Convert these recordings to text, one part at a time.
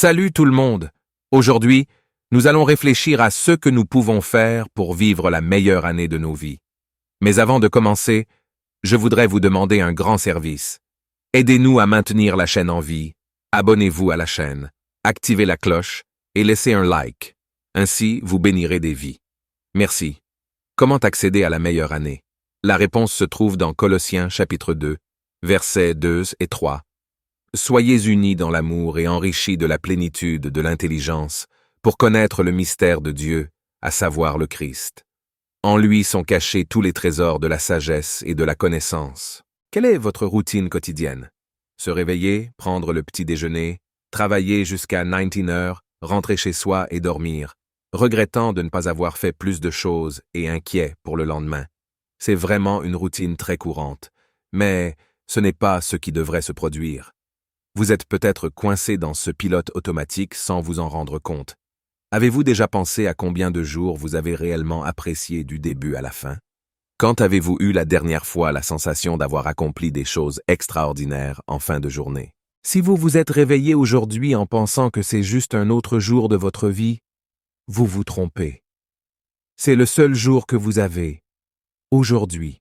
Salut tout le monde! Aujourd'hui, nous allons réfléchir à ce que nous pouvons faire pour vivre la meilleure année de nos vies. Mais avant de commencer, je voudrais vous demander un grand service. Aidez-nous à maintenir la chaîne en vie. Abonnez-vous à la chaîne, activez la cloche et laissez un like. Ainsi, vous bénirez des vies. Merci. Comment accéder à la meilleure année? La réponse se trouve dans Colossiens chapitre 2, versets 2 et 3. Soyez unis dans l'amour et enrichis de la plénitude de l'intelligence pour connaître le mystère de Dieu, à savoir le Christ. En lui sont cachés tous les trésors de la sagesse et de la connaissance. Quelle est votre routine quotidienne? Se réveiller, prendre le petit déjeuner, travailler jusqu'à 19 heures, rentrer chez soi et dormir, regrettant de ne pas avoir fait plus de choses et inquiet pour le lendemain. C'est vraiment une routine très courante, mais ce n'est pas ce qui devrait se produire. Vous êtes peut-être coincé dans ce pilote automatique sans vous en rendre compte. Avez-vous déjà pensé à combien de jours vous avez réellement apprécié du début à la fin? Quand avez-vous eu la dernière fois la sensation d'avoir accompli des choses extraordinaires en fin de journée? Si vous vous êtes réveillé aujourd'hui en pensant que c'est juste un autre jour de votre vie, vous vous trompez. C'est le seul jour que vous avez, aujourd'hui.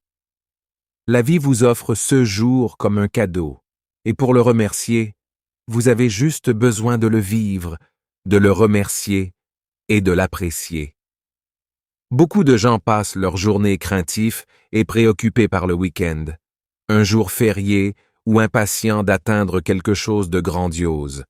La vie vous offre ce jour comme un cadeau. Et pour le remercier, vous avez juste besoin de le vivre, de le remercier et de l'apprécier. Beaucoup de gens passent leur journée craintifs et préoccupés par le week-end, un jour férié ou impatients d'atteindre quelque chose de grandiose.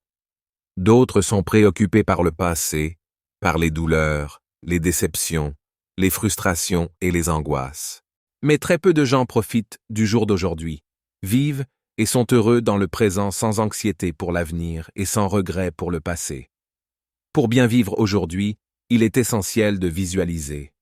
D'autres sont préoccupés par le passé, par les douleurs, les déceptions, les frustrations et les angoisses. Mais très peu de gens profitent du jour d'aujourd'hui, vivent et sont heureux dans le présent sans anxiété pour l'avenir et sans regret pour le passé. Pour bien vivre aujourd'hui, il est essentiel de visualiser.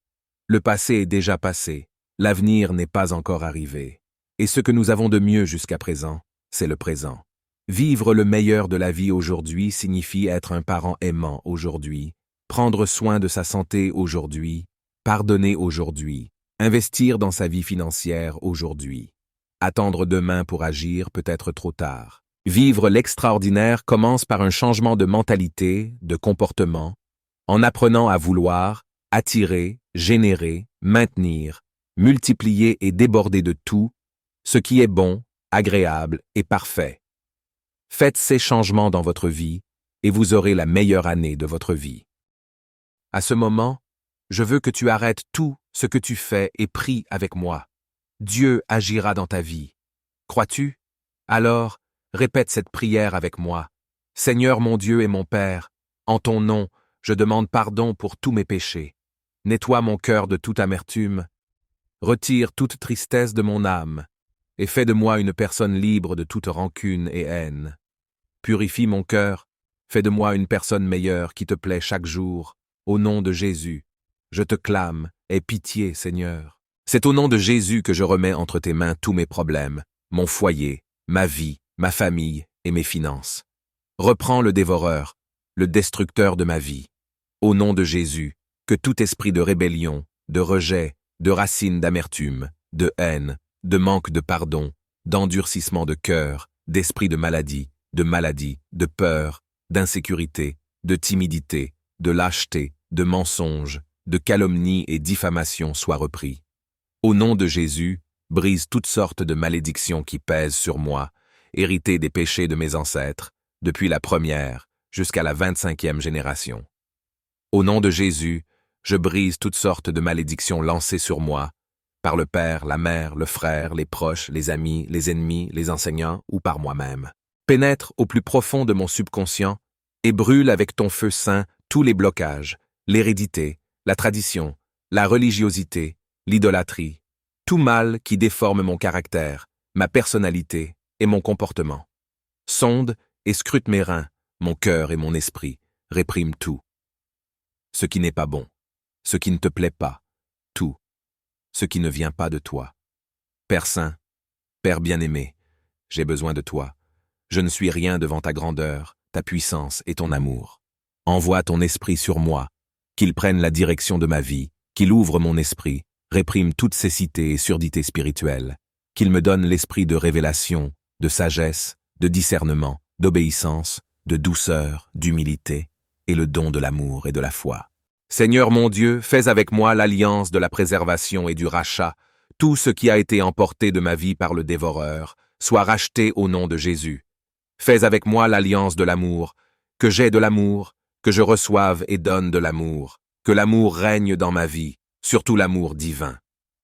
Le passé est déjà passé, l'avenir n'est pas encore arrivé. Et ce que nous avons de mieux jusqu'à présent, c'est le présent. Vivre le meilleur de la vie aujourd'hui signifie être un parent aimant aujourd'hui, prendre soin de sa santé aujourd'hui, pardonner aujourd'hui, investir dans sa vie financière aujourd'hui. Attendre demain pour agir peut être trop tard. Vivre l'extraordinaire commence par un changement de mentalité, de comportement, en apprenant à vouloir, attirer, générer, maintenir, multiplier et déborder de tout, ce qui est bon, agréable et parfait. Faites ces changements dans votre vie et vous aurez la meilleure année de votre vie. À ce moment, je veux que tu arrêtes tout ce que tu fais et pries avec moi. Dieu agira dans ta vie. Crois-tu? Alors, répète cette prière avec moi. Seigneur mon Dieu et mon Père, en ton nom, je demande pardon pour tous mes péchés. Nettoie mon cœur de toute amertume. Retire toute tristesse de mon âme et fais de moi une personne libre de toute rancune et haine. Purifie mon cœur, fais de moi une personne meilleure qui te plaît chaque jour. Au nom de Jésus, je te clame, aie pitié, Seigneur. C'est au nom de Jésus que je remets entre tes mains tous mes problèmes, mon foyer, ma vie, ma famille et mes finances. Reprends le dévoreur, le destructeur de ma vie. Au nom de Jésus, que tout esprit de rébellion, de rejet, de racine d'amertume, de haine, de manque de pardon, d'endurcissement de cœur, d'esprit de maladie, de peur, d'insécurité, de timidité, de lâcheté, de mensonge, de calomnie et diffamation soit repris. Au nom de Jésus, brise toutes sortes de malédictions qui pèsent sur moi, héritées des péchés de mes ancêtres, depuis la première jusqu'à la 25e génération. Au nom de Jésus, je brise toutes sortes de malédictions lancées sur moi, par le père, la mère, le frère, les proches, les amis, les ennemis, les enseignants ou par moi-même. Pénètre au plus profond de mon subconscient et brûle avec ton feu saint tous les blocages, l'hérédité, la tradition, la religiosité, l'idolâtrie, tout mal qui déforme mon caractère, ma personnalité et mon comportement. Sonde et scrute mes reins, mon cœur et mon esprit, réprime tout. Ce qui n'est pas bon, ce qui ne te plaît pas, tout, ce qui ne vient pas de toi. Père Saint, Père bien-aimé, j'ai besoin de toi. Je ne suis rien devant ta grandeur, ta puissance et ton amour. Envoie ton esprit sur moi, qu'il prenne la direction de ma vie, qu'il ouvre mon esprit, réprime toute cécité et surdité spirituelle, qu'il me donne l'esprit de révélation, de sagesse, de discernement, d'obéissance, de douceur, d'humilité, et le don de l'amour et de la foi. Seigneur mon Dieu, fais avec moi l'alliance de la préservation et du rachat. Tout ce qui a été emporté de ma vie par le dévoreur soit racheté au nom de Jésus. Fais avec moi l'alliance de l'amour, que j'aie de l'amour, que je reçoive et donne de l'amour, que l'amour règne dans ma vie, surtout l'amour divin.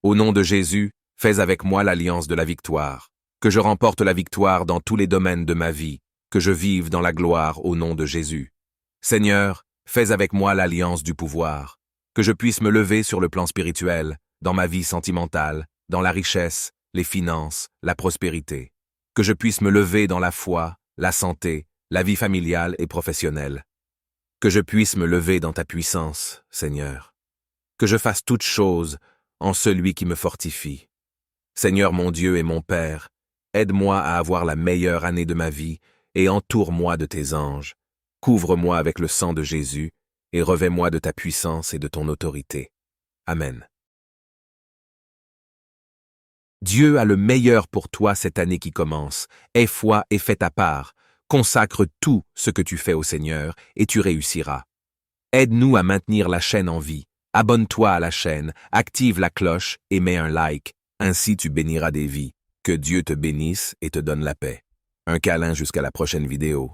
Au nom de Jésus, fais avec moi l'alliance de la victoire, que je remporte la victoire dans tous les domaines de ma vie, que je vive dans la gloire au nom de Jésus. Seigneur, fais avec moi l'alliance du pouvoir, que je puisse me lever sur le plan spirituel, dans ma vie sentimentale, dans la richesse, les finances, la prospérité, que je puisse me lever dans la foi, la santé, la vie familiale et professionnelle, que je puisse me lever dans ta puissance, Seigneur, que je fasse toutes choses en celui qui me fortifie. Seigneur mon Dieu et mon Père, aide-moi à avoir la meilleure année de ma vie et entoure-moi de tes anges. Couvre-moi avec le sang de Jésus et revêt-moi de ta puissance et de ton autorité. Amen. Dieu a le meilleur pour toi cette année qui commence. Aie foi et fais ta part. Consacre tout ce que tu fais au Seigneur et tu réussiras. Aide-nous à maintenir la chaîne en vie. Abonne-toi à la chaîne, active la cloche et mets un like. Ainsi tu béniras des vies. Que Dieu te bénisse et te donne la paix. Un câlin jusqu'à la prochaine vidéo.